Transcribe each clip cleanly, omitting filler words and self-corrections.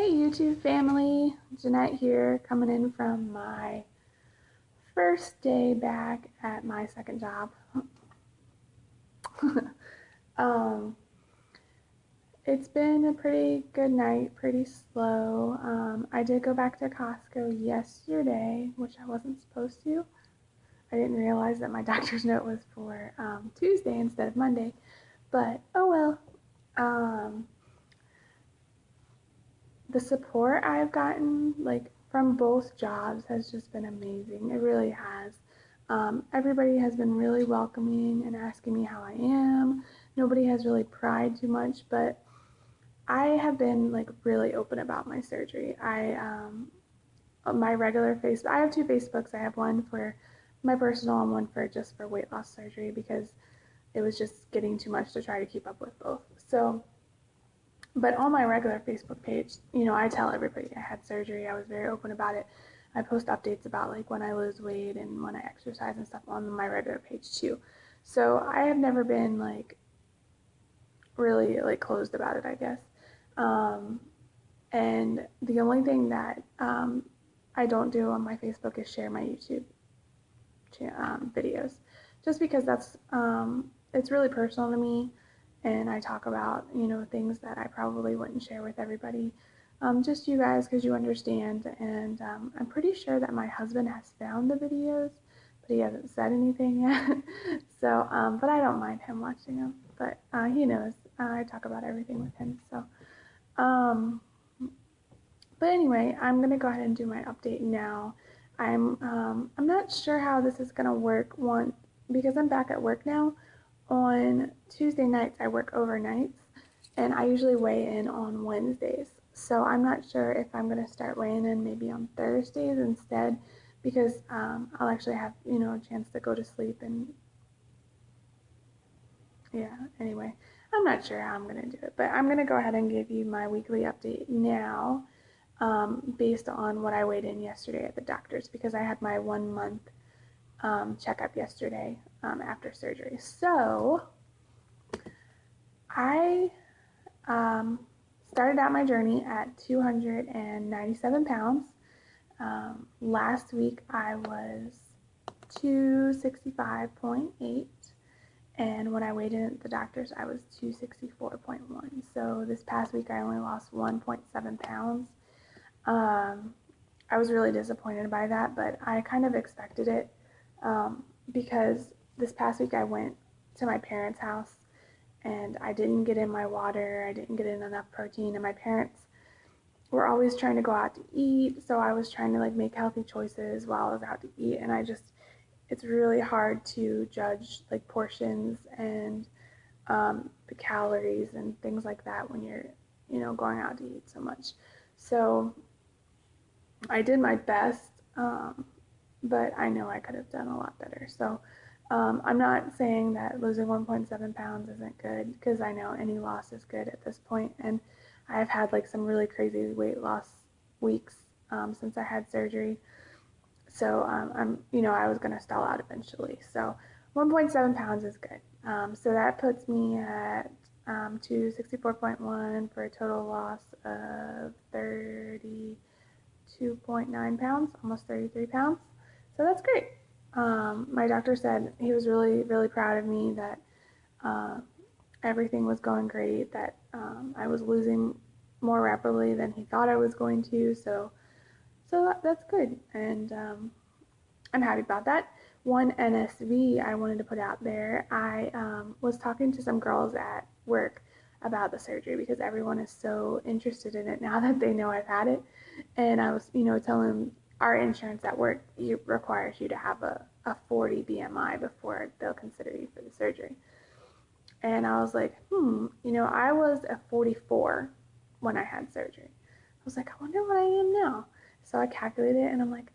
Hey YouTube family, Jeanette here, coming in from my first day back at my second job. um, it's been a pretty good night, pretty slow. I did go back to Costco yesterday, which I wasn't supposed to. I didn't realize that my doctor's note was for Tuesday instead of Monday, but oh well. The support I've gotten, like from both jobs, has just been amazing. It really has. Everybody has been really welcoming and asking me how I am. Nobody has really pried too much, but I have been like really open about my surgery. My regular Facebook, I have two Facebooks. I have one for my personal and one for just for weight loss surgery because it was just getting too much to try to keep up with both. So but on my regular Facebook page, I tell everybody I had surgery. I was very open about it. I post updates about like when I lose weight and when I exercise and stuff on my regular page too. So I have never been like really like closed about it, I guess. And the only thing that I don't do on my Facebook is share my YouTube videos, just because that's it's really personal to me. And I talk about, things that I probably wouldn't share with everybody, just you guys, because you understand. And I'm pretty sure that my husband has found the videos, but he hasn't said anything yet. So, but I don't mind him watching them. But he knows I talk about everything with him. So, but anyway, I'm gonna go ahead and do my update now. I'm not sure how this is gonna work because I'm back at work now. On Tuesday nights, I work overnights, and I usually weigh in on Wednesdays. So I'm not sure if I'm going to start weighing in maybe on Thursdays instead, because I'll actually have, a chance to go to sleep. And yeah, anyway, I'm not sure how I'm going to do it, but I'm going to go ahead and give you my weekly update now, based on what I weighed in yesterday at the doctor's, because I had my 1 month checkup yesterday after surgery. So I started out my journey at 297 pounds. Last week I was 265.8, and when I weighed in at the doctor's I was 264.1. So this past week I only lost 1.7 pounds. I was really disappointed by that, but I kind of expected it. Because this past week I went to my parents' house and I didn't get in my water, I didn't get in enough protein, and my parents were always trying to go out to eat, so I was trying to like make healthy choices while I was out to eat, and it's really hard to judge like portions and the calories and things like that when you're, going out to eat so much. So I did my best, but I know I could have done a lot better. So I'm not saying that losing 1.7 pounds isn't good, because I know any loss is good at this point. And I've had like some really crazy weight loss weeks since I had surgery. So I was going to stall out eventually. So 1.7 pounds is good. So that puts me at 264.1 for a total loss of 32.9 pounds, almost 33 pounds. So that's great. My doctor said he was really, really proud of me, that everything was going great, that I was losing more rapidly than he thought I was going to. So that's good, and I'm happy about that. One NSV I wanted to put out there. I was talking to some girls at work about the surgery, because everyone is so interested in it now that they know I've had it. And I was, telling them our insurance at work requires you to have a 40 BMI before they'll consider you for the surgery. And I was like, I was a 44 when I had surgery. I was like, I wonder what I am now. So I calculated it, and I'm like,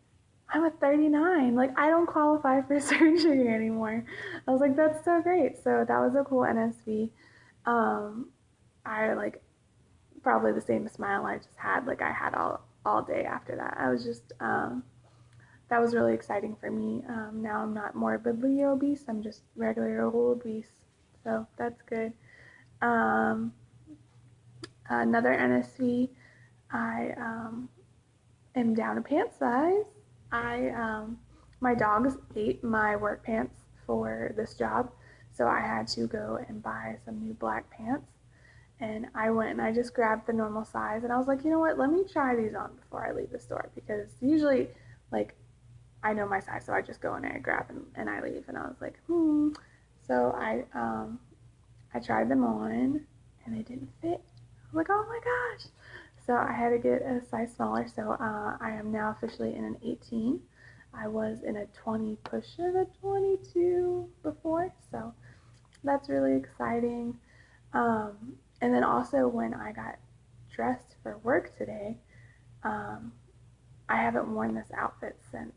I'm a 39. Like, I don't qualify for surgery anymore. I was like, that's so great. So that was a cool NSV. I like probably the same smile I just had, like I had all day after that. I was just, that was really exciting for me. Now I'm not morbidly obese, I'm just regular old obese. So that's good. Another NSV, I am down a pant size. My dogs ate my work pants for this job, so I had to go and buy some new black pants. And I went and I just grabbed the normal size, and I was like, you know what? Let me try these on before I leave the store, because usually, like, I know my size, so I just go in there and grab and I leave. And I was like, So I tried them on, and they didn't fit. I was like, oh my gosh. So I had to get a size smaller. So I am now officially in an 18. I was in a 20, pushing a 22 before, so that's really exciting. And then also when I got dressed for work today, um, I haven't worn this outfit since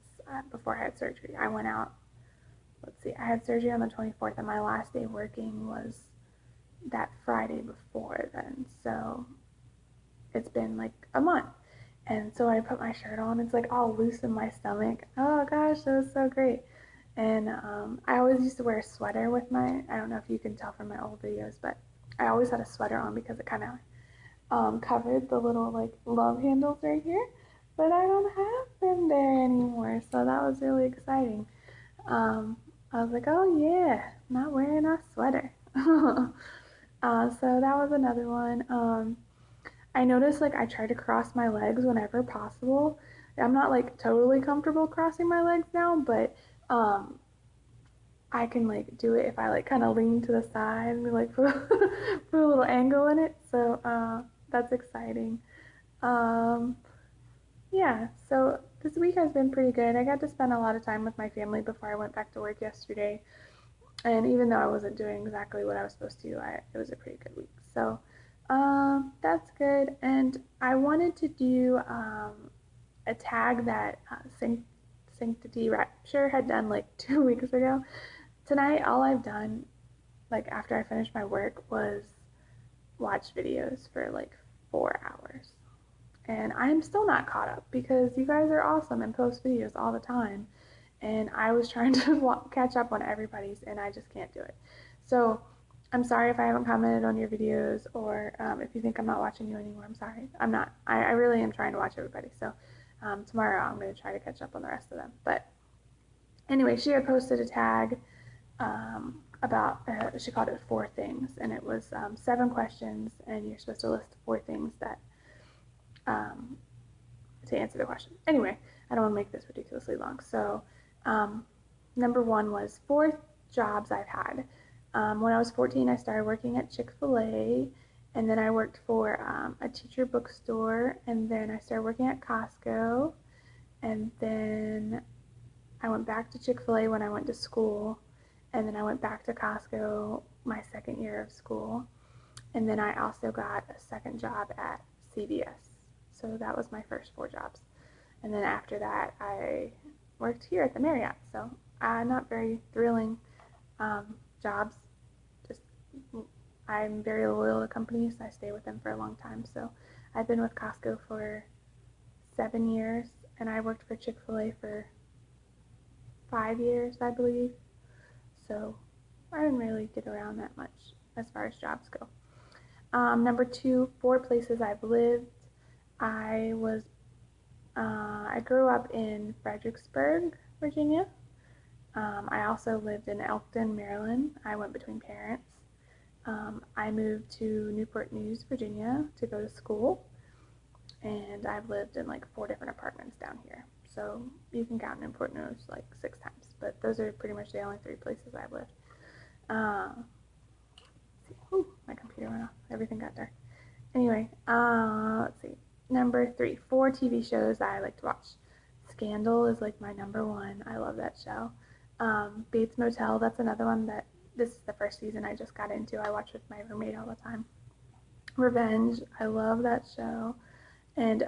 before I had surgery. I went out, let's see, I had surgery on the 24th, and my last day working was that Friday before then. So it's been like a month. And so I put my shirt on. It's like all loose in my stomach. Oh gosh, that was so great. And I always used to wear a sweater with I don't know if you can tell from my old videos, but I always had a sweater on because it kind of covered the little like love handles right here. But I don't have them there anymore. So that was really exciting. I was like, oh yeah, not wearing a sweater. So that was another one. I noticed like I try to cross my legs whenever possible. I'm not like totally comfortable crossing my legs now, but um, I can like do it if I like kind of lean to the side and like put, put a little angle in it. So that's exciting. Um, yeah, so this week has been pretty good. I got to spend a lot of time with my family before I went back to work yesterday. And even though I wasn't doing exactly what I was supposed to, it was a pretty good week. So that's good. And I wanted to do a tag that Sanctityrapture had done like 2 weeks ago. Tonight, all I've done, like after I finished my work, was watch videos for like 4 hours. And I'm still not caught up because you guys are awesome and post videos all the time. And I was trying to catch up on everybody's, and I just can't do it. So I'm sorry if I haven't commented on your videos, or if you think I'm not watching you anymore. I'm sorry. I'm not. I really am trying to watch everybody. So tomorrow I'm going to try to catch up on the rest of them. But anyway, she had posted a tag about, she called it 4 things, and it was 7 questions, and you're supposed to list 4 things that um, to answer the question. Anyway, I don't want to make this ridiculously long. So number 1 was 4 jobs I've had. When I was 14, I started working at Chick-fil-A, and then I worked for a teacher bookstore, and then I started working at Costco, and then I went back to Chick-fil-A when I went to school, and then I went back to Costco my second year of school, and then I also got a second job at CVS. So that was my first 4 jobs. And then after that, I worked here at the Marriott. So not very thrilling jobs. Just I'm very loyal to companies. I stay with them for a long time. So I've been with Costco for 7 years, and I worked for Chick-fil-A for 5 years, I believe. So I didn't really get around that much as far as jobs go. Number 2, 4 places I've lived. I grew up in Fredericksburg, Virginia. I also lived in Elkton, Maryland. I went between parents. I moved to Newport News, Virginia to go to school. And I've lived in like 4 different apartments down here. So you can count Newport News like 6 times. But those are pretty much the only 3 places I've lived. Ooh, my computer went off. Everything got dark. Anyway, let's see. Number 3, 4 TV shows that I like to watch. Scandal is like my number 1. I love that show. Bates Motel, that's another one that this is the first season I just got into. I watch with my roommate all the time. Revenge, I love that show. And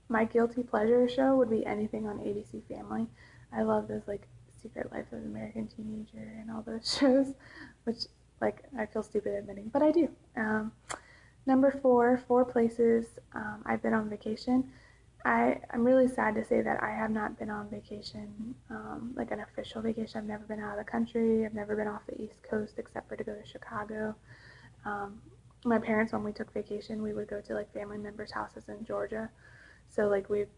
my guilty pleasure show would be anything on ABC Family. I love those like Secret Life of an American Teenager and all those shows, which like I feel stupid admitting, but I do. Number 4, 4 places I've been on vacation. I'm really sad to say that I have not been on vacation, like an official vacation. I've never been out of the country. I've never been off the East Coast except for to go to Chicago. my parents, when we took vacation, we would go to like family members' houses in Georgia. So like we've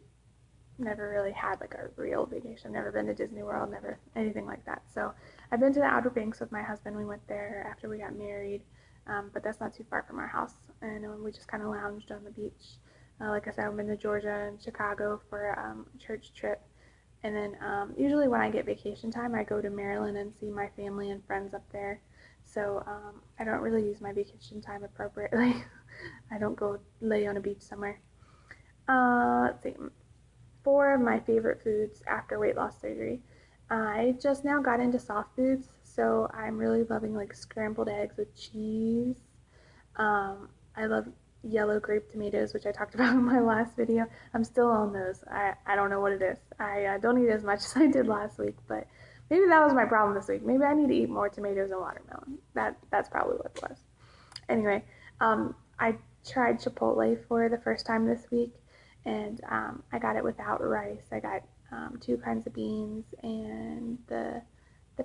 never really had like a real vacation. Never been to Disney World, never anything like that. So I've been to the Outer Banks with my husband. We went there after we got married, but that's not too far from our house, and we just kind of lounged on the beach. Like I said, I've been to Georgia and Chicago for a church trip, and then usually when I get vacation time, I go to Maryland and see my family and friends up there. So I don't really use my vacation time appropriately. I don't go lay on a beach somewhere. Let's see. 4 of my favorite foods after weight loss surgery. I just now got into soft foods, so I'm really loving like scrambled eggs with cheese. I love yellow grape tomatoes, which I talked about in my last video. I'm still on those. I don't know what it is. I don't eat as much as I did last week, but maybe that was my problem this week. Maybe I need to eat more tomatoes and watermelon. That's probably what it was. Anyway, I tried Chipotle for the first time this week, and I got it without rice. I got 2 kinds of beans and the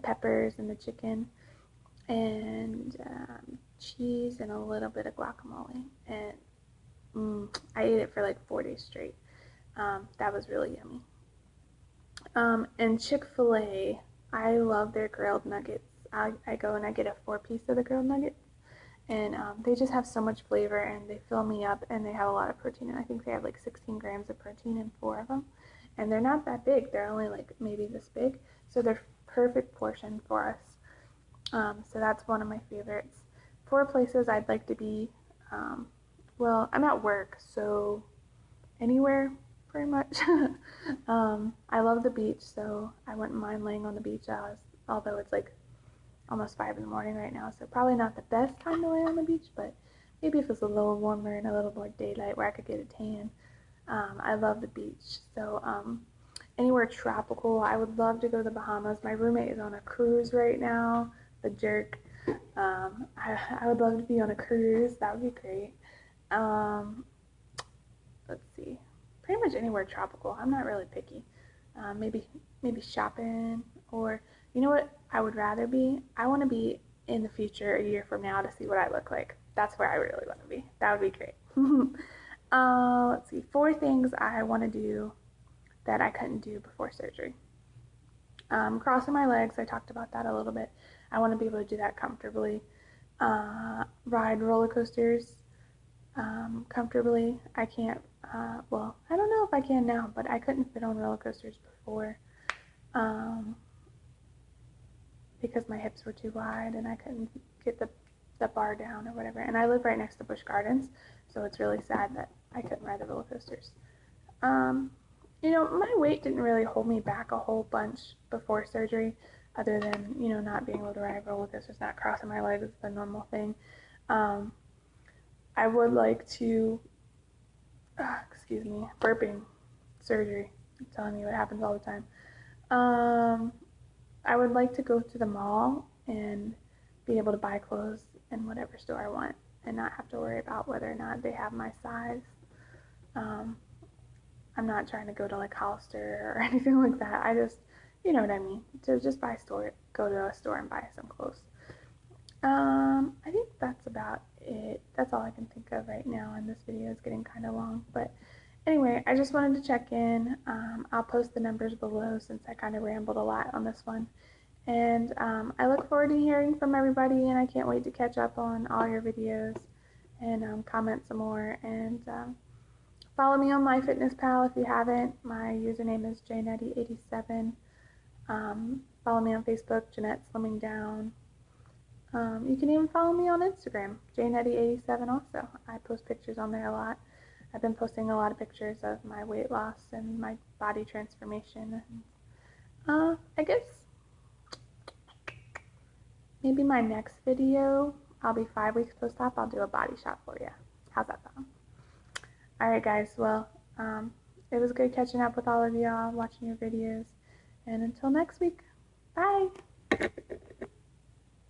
peppers and the chicken and cheese and a little bit of guacamole. And I ate it for like 4 days straight. That was really yummy. And Chick-fil-A, I love their grilled nuggets. I go and I get a 4-piece of the grilled nuggets. And they just have so much flavor, and they fill me up, and they have a lot of protein. And I think they have like 16 grams of protein in 4 of them. And they're not that big. They're only like maybe this big. So they're perfect portion for us. So that's one of my favorites. 4 places I'd like to be. Well, I'm at work, so anywhere pretty much. I love the beach, so I wouldn't mind laying on the beach, although it's like almost 5 in the morning right now, so probably not the best time to lay on the beach, but maybe if it's a little warmer and a little more daylight where I could get a tan. I love the beach, so anywhere tropical. I would love to go to the Bahamas. My roommate is on a cruise right now, the jerk. I would love to be on a cruise. That would be great. Let's see, pretty much anywhere tropical. I'm not really picky. Maybe shopping, or you know what I would rather be? I want to be in the future, a year from now, to see what I look like. That's where I really want to be. That would be great. Let's see, 4 things I want to do that I couldn't do before surgery. Crossing my legs, I talked about that a little bit. I want to be able to do that comfortably. Ride roller coasters comfortably. I can't, well, I don't know if I can now, but I couldn't fit on roller coasters before because my hips were too wide and I couldn't get the bar down or whatever. And I live right next to Busch Gardens, so it's really sad that I couldn't ride the roller coasters. You know, my weight didn't really hold me back a whole bunch before surgery, other than, you know, not being able to ride roller coasters, not crossing my legs, the normal thing. I would like to, burping surgery. I'm telling you, it happens all the time. I would like to go to the mall and be able to buy clothes in whatever store I want and not have to worry about whether or not they have my size. I'm not trying to go to like Hollister or anything like that. I just, you know what I mean, to just go to a store and buy some clothes. I think that's about it. That's all I can think of right now, and this video is getting kind of long. But anyway, I just wanted to check in. I'll post the numbers below since I kind of rambled a lot on this one. And I look forward to hearing from everybody, and I can't wait to catch up on all your videos and comment some more. And follow me on MyFitnessPal if you haven't. My username is jnetty87. Follow me on Facebook, Jeanette Slimming Down. You can even follow me on Instagram, jnetty87 also. I post pictures on there a lot. I've been posting a lot of pictures of my weight loss and my body transformation. I guess maybe my next video, I'll be 5 weeks post-op, I'll do a body shot for you. How's that sound? Alright guys, well, it was good catching up with all of y'all, watching your videos, and until next week, bye!